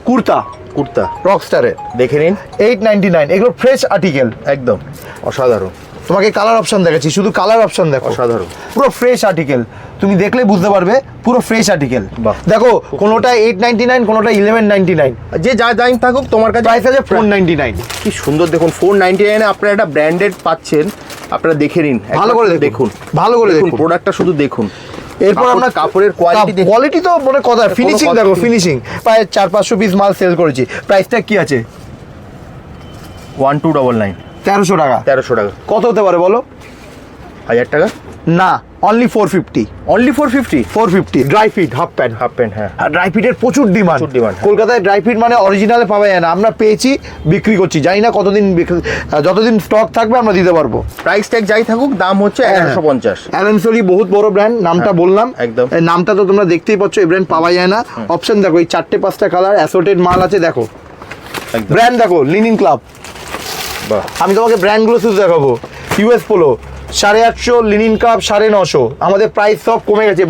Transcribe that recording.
কুর্তা কুর্তা রকস্টারের, দেখে নিন, 899। এগুলো ফ্রেশ আর্টিকেল, একদম অসাধারণ, তোমাকে কালার অপশন দেখাচ্ছি, শুধু কালার অপশন দেখো, অসাধারণ। পুরো ফ্রেশ আর্টিকেল, তুমি দেখলে বুঝতে পারবে পুরো ফ্রেশ আর্টিকেল। বাহ। দেখো কোনোটা 899, কোনোটা 1199, যে যা দাম থাকুক তোমার কাছে প্রাইস আছে 499। কি সুন্দর দেখুন, 499 আপনারা একটা ব্র্যান্ডেড পাচ্ছেন। আপনারা দেখে নিন, ভালো করে দেখুন, ভালো করে দেখুন প্রোডাক্টটা শুধু দেখুন। এরপর আমরা কাপড়ের কোয়ালিটি কোয়ালিটি তো মানে কথা, ফিনিশিং কথা দেখো, নেই। ফিনিশিং প্রায় 400-500 পিস মাল সেল করেছি। প্রাইসটা কি আছে? 1299, 1300 টাকা। 1300 টাকা, কত হতে পারে বলো? 1000 টাকা, না, only 450। Only 450। 450 dry fit half pant. Half pant, হ্যাঁ। আর ড্রাই ফিটের প্রচুর ডিমান্ড। কলকাতায় ড্রাই ফিট মানে অরিজিনালে পাওয়া যায় না, আমরা পেয়েছি, বিক্রি করছি, জানি না কতদিন যতদিন স্টক থাকবে আমরা দিতে পারবো। প্রাইস ট্যাগ যাই থাকুক, দাম হচ্ছে 1150। অ্যালেন সোলি বহুত বড় ব্র্যান্ড, নামটা বললাম একদম। এই নামটা তো তোমরা দেখতেই পাচ্ছ, এই ব্র্যান্ড পাওয়া যায় না। অপশন দেখো, এই 4-5টা কালার অ্যাসোর্টেড মাল আছে, দেখো একদম। ব্র্যান্ড দেখো, লিনিন ক্লাব। বাহ, আমি তোমাকে ব্র্যান্ডগুলো শুধু দেখাবো। US Polo 850, linen club 950। আমাদের প্রাইস সব কমে গেছে।